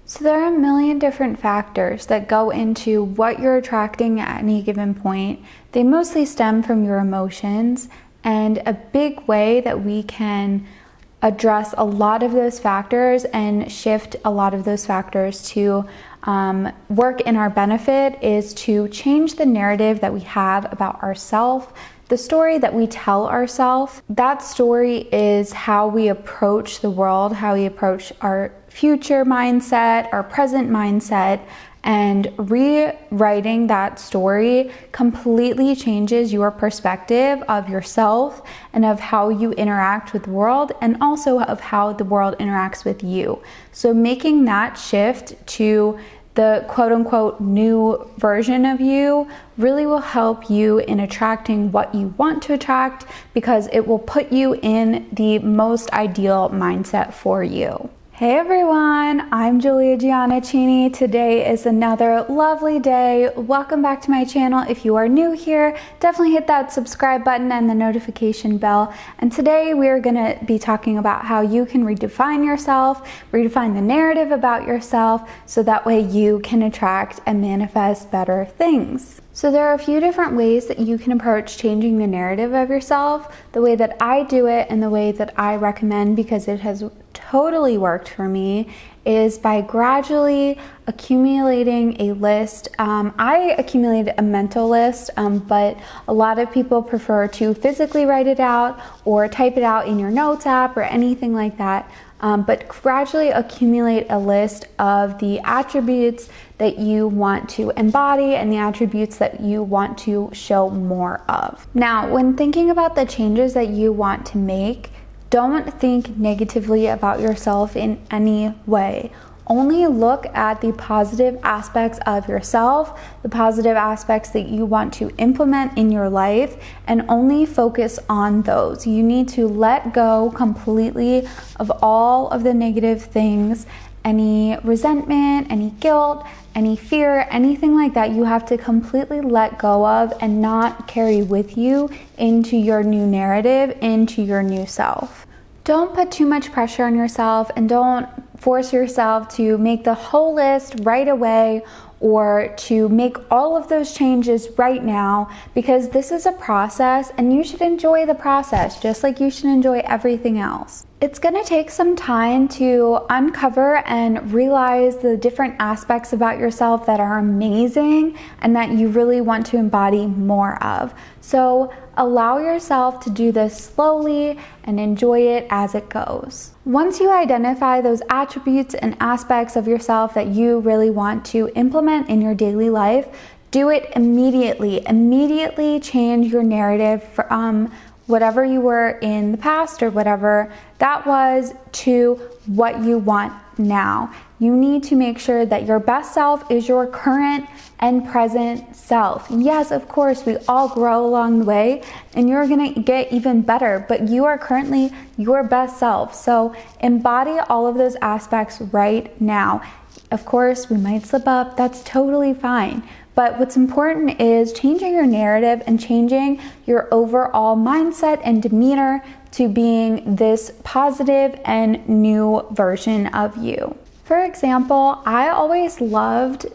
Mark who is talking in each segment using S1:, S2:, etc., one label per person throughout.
S1: So there are a million different factors that go into what you're attracting at any given point. They mostly stem from your emotions, and a big way that we can address a lot of those factors and shift a lot of those factors to work in our benefit is to change the narrative that we have about ourselves. The story that we tell ourselves, that story is how we approach the world, how we approach our future mindset, our present mindset, and rewriting that story completely changes your perspective of yourself and of how you interact with the world, and also of how the world interacts with you. So making that shift to the quote-unquote new version of you really will help you in attracting what you want to attract, because it will put you in the most ideal mindset for you. Hey everyone, I'm Julia Giannaccini. Today is another lovely day. Welcome back to my channel. If you are new here, definitely hit that subscribe button and the notification bell. And today we're gonna be talking about how you can redefine yourself, redefine the narrative about yourself, so that way you can attract and manifest better things. So there are a few different ways that you can approach changing the narrative of yourself. The way that I do it and the way that I recommend, because it has totally worked for me, is by gradually accumulating a list. I accumulated a mental list, but a lot of people prefer to physically write it out or type it out in your notes app or anything like that. But gradually accumulate a list of the attributes that you want to embody and the attributes that you want to show more of. Now, when thinking about the changes that you want to make, don't think negatively about yourself in any way. Only look at the positive aspects of yourself, the positive aspects that you want to implement in your life, and only focus on those. You need to let go completely of all of the negative things, any resentment, any guilt, any fear, anything like that. You have to completely let go of and not carry with you into your new narrative, into your new self. Don't put too much pressure on yourself, and don't force yourself to make the whole list right away or to make all of those changes right now, because this is a process and you should enjoy the process just like you should enjoy everything else. It's going to take some time to uncover and realize the different aspects about yourself that are amazing and that you really want to embody more of. So allow yourself to do this slowly and enjoy it as it goes. Once you identify those attributes and aspects of yourself that you really want to implement in your daily life, do it immediately. Immediately change your narrative from whatever you were in the past or whatever that was to what you want now. You need to make sure that your best self is your current and present self. Yes, of course, we all grow along the way and you're gonna get even better, but you are currently your best self. So embody all of those aspects right now. Of course, we might slip up, that's totally fine. But what's important is changing your narrative and changing your overall mindset and demeanor to being this positive and new version of you. For example, I always loved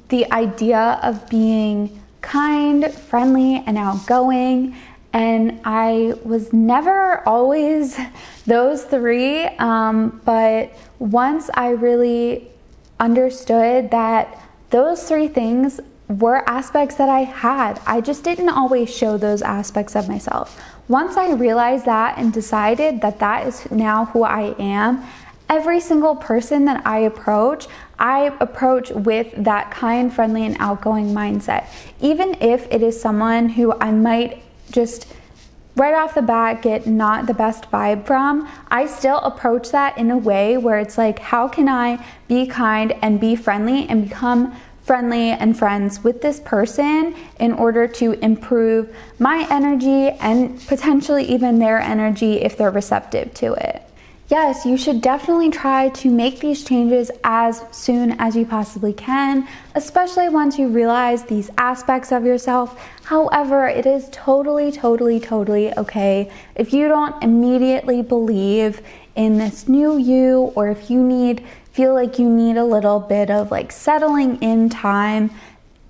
S1: the idea of being kind, friendly, and outgoing, and I was never always those three, but once I really understood that those three things were aspects that I had, I just didn't always show those aspects of myself. Once I realized that and decided that that is now who I am, every single person that I approach with that kind, friendly, and outgoing mindset. Even if it is someone who I might just right off the bat get not the best vibe from, I still approach that in a way where it's like, how can I be kind and be friendly and become friendly and friends with this person in order to improve my energy and potentially even their energy if they're receptive to it. Yes, you should definitely try to make these changes as soon as you possibly can, especially once you realize these aspects of yourself. However, it is totally okay if you don't immediately believe in this new you, or if you need feel like you need a little bit of like settling in time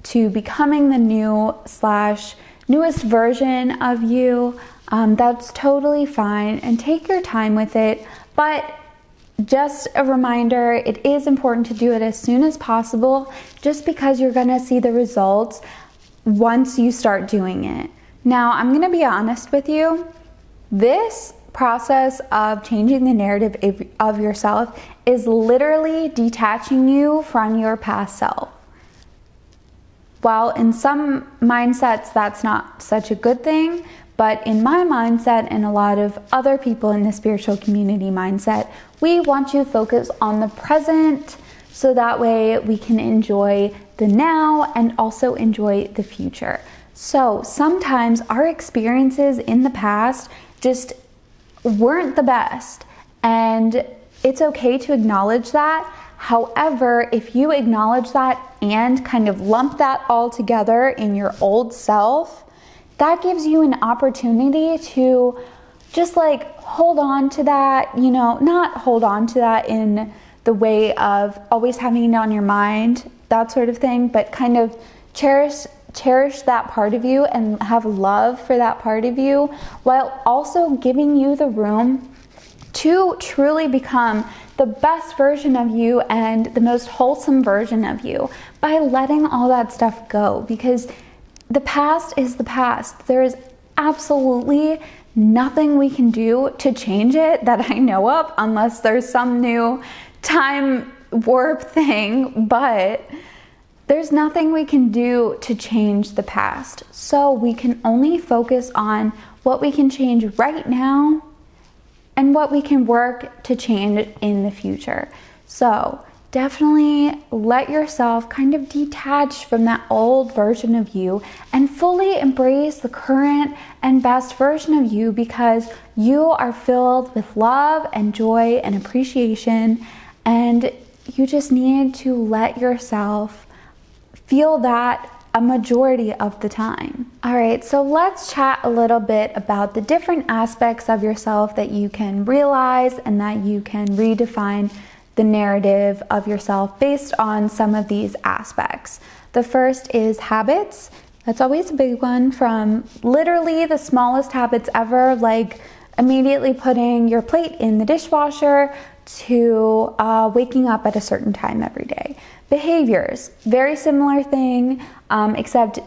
S1: to becoming the newest version of you, that's totally fine, and take your time with it. But just a reminder, it is important to do it as soon as possible, just because you're gonna see the results once you start doing it. Now, I'm gonna be honest with you, this process of changing the narrative of yourself is literally detaching you from your past self. While in some mindsets that's not such a good thing, but in my mindset and a lot of other people in the spiritual community mindset, we want you to focus on the present so that way we can enjoy the now and also enjoy the future. So sometimes our experiences in the past just weren't the best, and it's okay to acknowledge that. However, if you acknowledge that and kind of lump that all together in your old self, that gives you an opportunity to just like hold on to that, not hold on to that in the way of always having it on your mind, that sort of thing, but kind of cherish that part of you and have love for that part of you, while also giving you the room to truly become the best version of you and the most wholesome version of you by letting all that stuff go. Because the past is the past. There is absolutely nothing we can do to change it that I know of, unless there's some new time warp thing, but there's nothing we can do to change the past. So we can only focus on what we can change right now and what we can work to change in the future. So definitely let yourself kind of detach from that old version of you and fully embrace the current and best version of you, because you are filled with love and joy and appreciation, and you just need to let yourself feel that a majority of the time. All right, so let's chat a little bit about the different aspects of yourself that you can realize and that you can redefine the narrative of yourself based on some of these aspects. The first is habits. That's always a big one, from literally the smallest habits ever, like immediately putting your plate in the dishwasher, to waking up at a certain time every day. Behaviors, very similar thing, except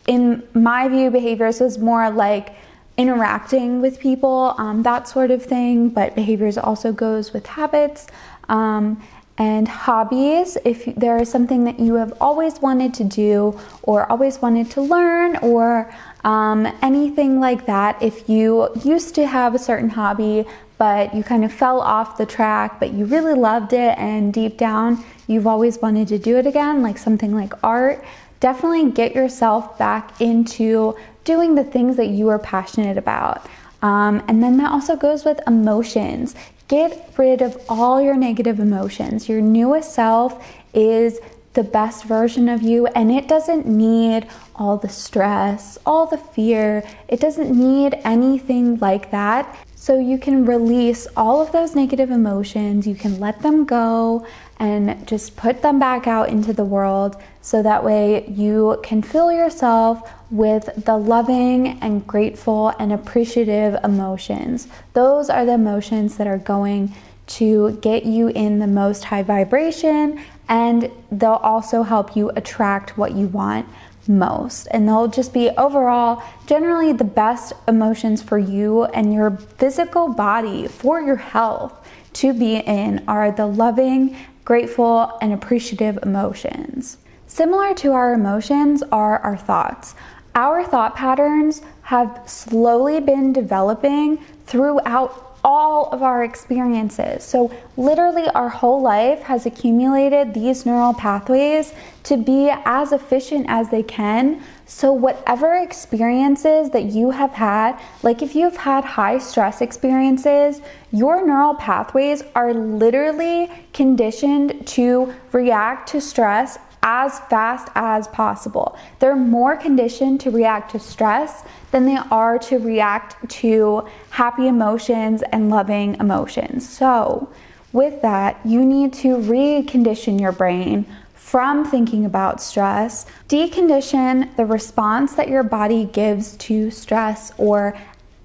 S1: in my view, behaviors was more like interacting with people, that sort of thing, but behaviors also goes with habits. And hobbies, if there is something that you have always wanted to do or always wanted to learn, or anything like that. If you used to have a certain hobby but you kind of fell off the track, but you really loved it and deep down you've always wanted to do it again, like something like art, definitely get yourself back into doing the things that you are passionate about. And then that also goes with emotions. Get rid of all your negative emotions. Your newest self is the best version of you, and it doesn't need all the stress, all the fear. It doesn't need anything like that. So you can release all of those negative emotions. You can let them go and just put them back out into the world, so that way you can fill yourself with the loving and grateful and appreciative emotions. Those are the emotions that are going to get you in the most high vibration, and they'll also help you attract what you want most. And they'll just be overall generally the best emotions for you and your physical body, for your health to be in, are the loving, grateful, and appreciative emotions. Similar to our emotions are our thoughts. Our thought patterns have slowly been developing throughout all of our experiences. So literally our whole life has accumulated these neural pathways to be as efficient as they can. So whatever experiences that you have had, like if you've had high stress experiences, your neural pathways are literally conditioned to react to stress as fast as possible. They're more conditioned to react to stress than they are to react to happy emotions and loving emotions. So with that, you need to recondition your brain from thinking about stress, decondition the response that your body gives to stress or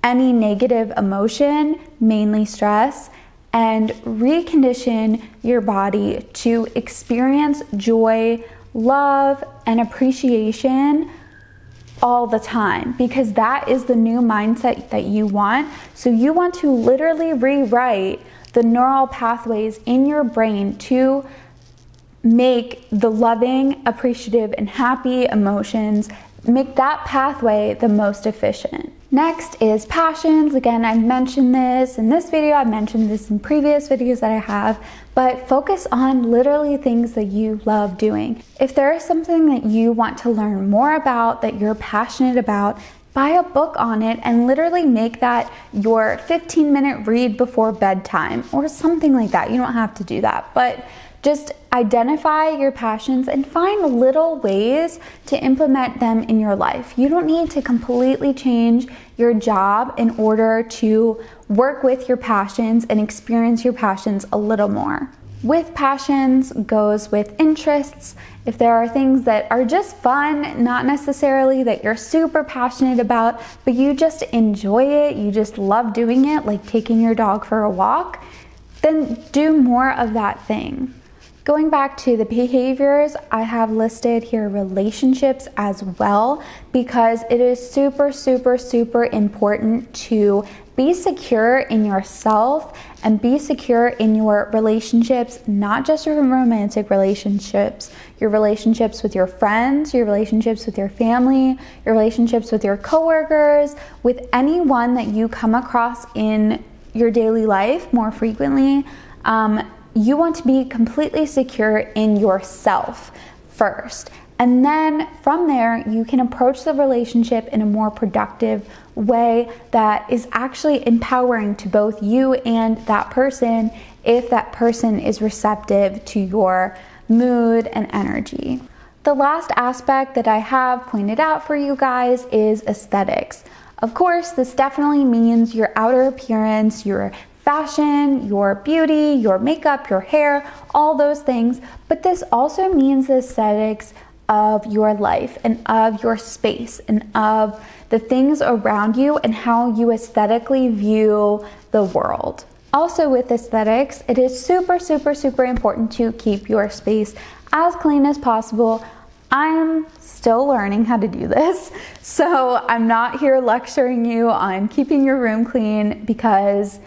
S1: any negative emotion, mainly stress, and recondition your body to experience joy, love, and appreciation all the time, because that is the new mindset that you want. So you want to literally rewrite the neural pathways in your brain to make the loving, appreciative, and happy emotions, make that pathway the most efficient. Next is passions. Again, I mentioned this in this video, I mentioned this in previous videos that I have, but focus on literally things that you love doing. If there is something that you want to learn more about, that you're passionate about, buy a book on it and literally make that your 15-minute read before bedtime or something like that. You don't have to do that, but just identify your passions and find little ways to implement them in your life. You don't need to completely change your job in order to work with your passions and experience your passions a little more. With passions goes with interests. If there are things that are just fun, not necessarily that you're super passionate about, but you just enjoy it, you just love doing it, like taking your dog for a walk, then do more of that thing. Going back to the behaviors, I have listed here relationships as well, because it is super, super, super important to be secure in yourself and be secure in your relationships, not just your romantic relationships, your relationships with your friends, your relationships with your family, your relationships with your coworkers, with anyone that you come across in your daily life more frequently. You want to be completely secure in yourself first. And then from there, you can approach the relationship in a more productive way that is actually empowering to both you and that person, if that person is receptive to your mood and energy. The last aspect that I have pointed out for you guys is aesthetics. Of course, this definitely means your outer appearance, your fashion, your beauty, your makeup, your hair, all those things. But this also means the aesthetics of your life and of your space and of the things around you and how you aesthetically view the world. Also with aesthetics, it is super, super, super important to keep your space as clean as possible. I'm still learning how to do this, so I'm not here lecturing you on keeping your room clean, because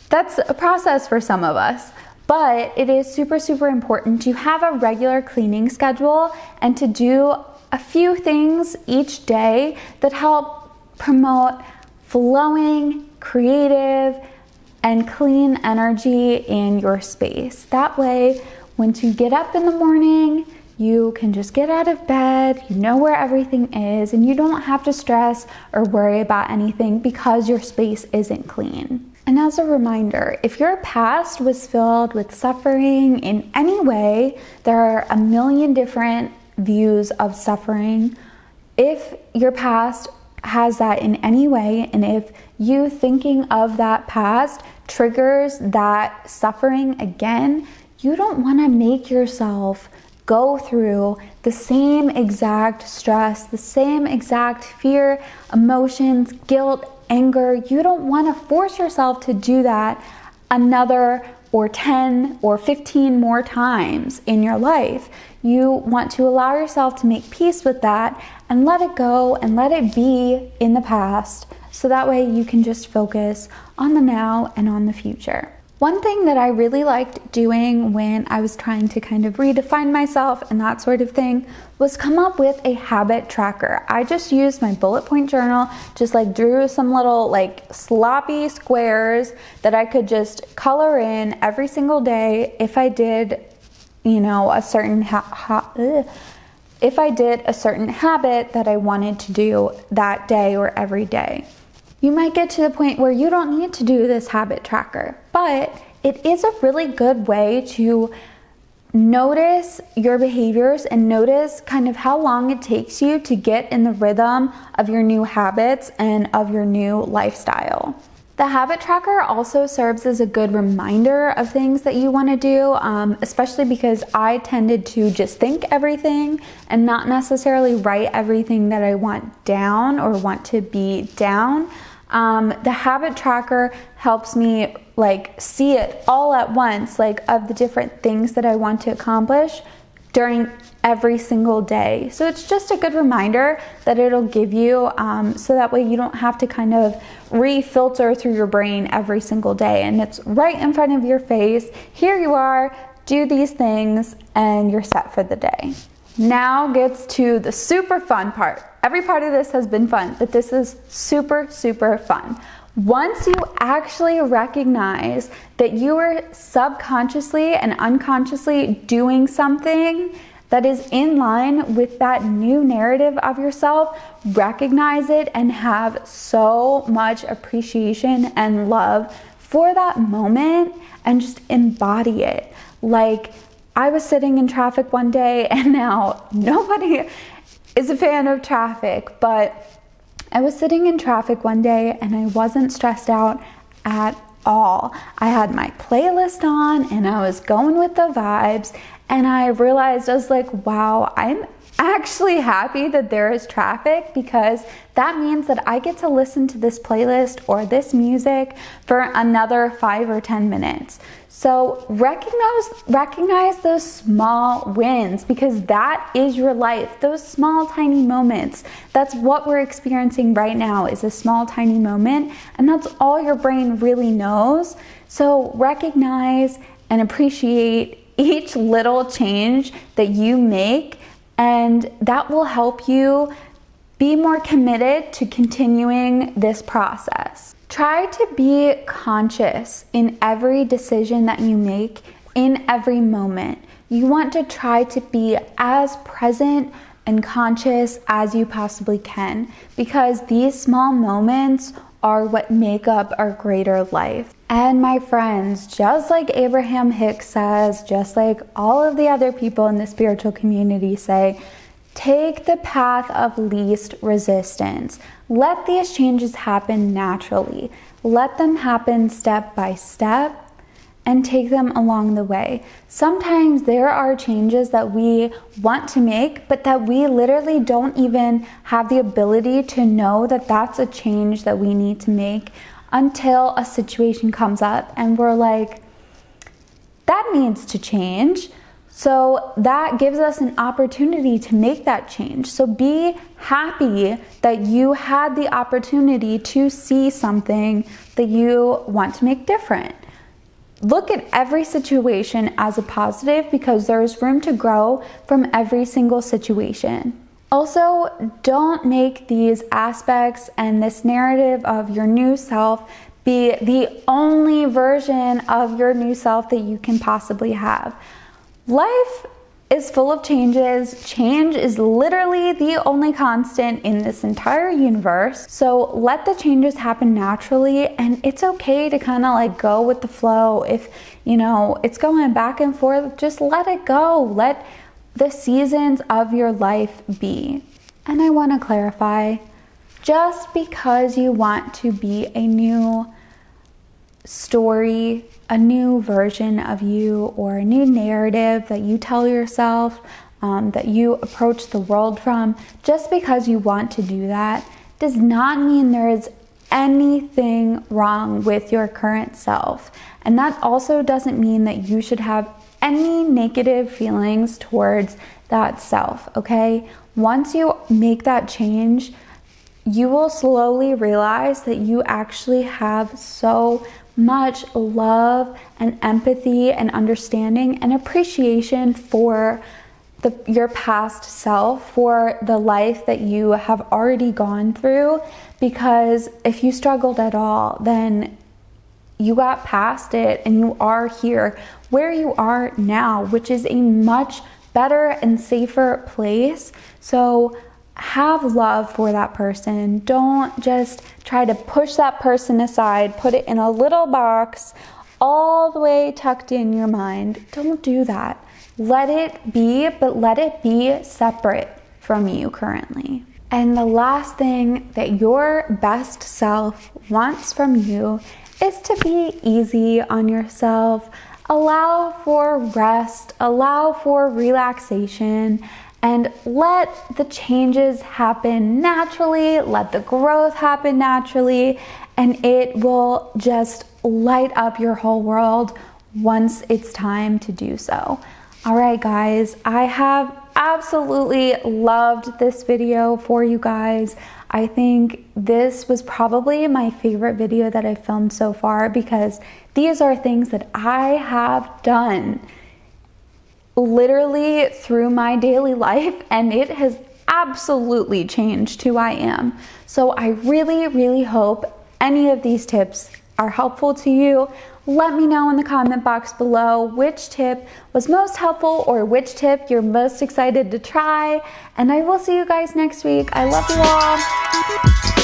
S1: that's a process for some of us, but it is super, super important to have a regular cleaning schedule and to do a few things each day that help promote flowing, creative, and clean energy in your space. That way, once you get up in the morning, you can just get out of bed, you know where everything is, and you don't have to stress or worry about anything because your space isn't clean. And as a reminder, if your past was filled with suffering in any way, there are a million different views of suffering. If your past has that in any way, and if you thinking of that past triggers that suffering again, you don't want to make yourself go through the same exact stress, the same exact fear, emotions, guilt, anger. You don't want to force yourself to do that another or 10 or 15 more times in your life. You want to allow yourself to make peace with that and let it go and let it be in the past, so that way you can just focus on the now and on the future. One thing that I really liked doing when I was trying to kind of redefine myself and that sort of thing was come up with a habit tracker. I just used my bullet point journal, just like drew some little like sloppy squares that I could just color in every single day if I did, you know, a certain if I did a certain habit that I wanted to do that day or every day. You might get to the point where you don't need to do this habit tracker, but it is a really good way to notice your behaviors and notice kind of how long it takes you to get in the rhythm of your new habits and of your new lifestyle. The habit tracker also serves as a good reminder of things that you want to do, especially because I tended to just think everything and not necessarily write everything that I want down or want to be down. The habit tracker helps me like see it all at once, like of the different things that I want to accomplish during every single day. So it's just a good reminder that it'll give you, so that way you don't have to kind of refilter through your brain every single day, and it's right in front of your face. Here you are, do these things, and you're set for the day. Now gets to the super fun part. Every part of this has been fun, but this is super, super fun. Once you actually recognize that you are subconsciously and unconsciously doing something that is in line with that new narrative of yourself, recognize it and have so much appreciation and love for that moment and just embody it. Like, I was sitting in traffic one day, and now nobody is a fan of traffic, but I was sitting in traffic one day and I wasn't stressed out at all. I had my playlist on and I was going with the vibes, and I realized, I was like, wow, I'm actually happy that there is traffic, because that means that I get to listen to this playlist or this music for another 5 or 10 minutes. So recognize those small wins, because that is your life. Those small, tiny moments. That's what we're experiencing right now, is a small, tiny moment. And that's all your brain really knows. So recognize and appreciate each little change that you make, and that will help you be more committed to continuing this process. Try to be conscious in every decision that you make, in every moment. You want to try to be as present and conscious as you possibly can, because these small moments are what make up our greater life. And my friends, just like Abraham Hicks says, just like all of the other people in the spiritual community say, take the path of least resistance. Let these changes happen naturally. Let them happen step by step, and take them along the way. Sometimes there are changes that we want to make, but that we literally don't even have the ability to know that that's a change that we need to make until a situation comes up and we're like, that needs to change. So that gives us an opportunity to make that change. So be happy that you had the opportunity to see something that you want to make different. Look at every situation as a positive, because there's room to grow from every single situation. Also, don't make these aspects and this narrative of your new self be the only version of your new self that you can possibly have. Life is full of changes. Change is literally the only constant in this entire universe. So let the changes happen naturally, and it's okay to kind of like go with the flow. If it's going back and forth, just let it go. Let the seasons of your life be. And I want to clarify, just because you want to be a new story, a new version of you, or a new narrative that you tell yourself, that you approach the world from, just because you want to do that does not mean there is anything wrong with your current self. And that also doesn't mean that you should have any negative feelings towards that self, okay? Once you make that change, you will slowly realize that you actually have so much love and empathy and understanding and appreciation for your past self, for the life that you have already gone through. Because if you struggled at all, then you got past it and you are here where you are now, which is a much better and safer place. So have love for that person. Don't just try to push that person aside, put it in a little box all the way tucked in your mind. Don't do that. Let it be, but let it be separate from you currently. And the last thing that your best self wants from you is to be easy on yourself. Allow for rest, allow for relaxation, and let the changes happen naturally, let the growth happen naturally, and it will just light up your whole world once it's time to do so. All right, guys, I have absolutely loved this video for you guys. I think this was probably my favorite video that I've filmed so far, because these are things that I have done literally through my daily life, and it has absolutely changed who I am. So I really, really hope any of these tips are helpful to you. Let me know in the comment box below which tip was most helpful or which tip you're most excited to try. And I will see you guys next week. I love you all.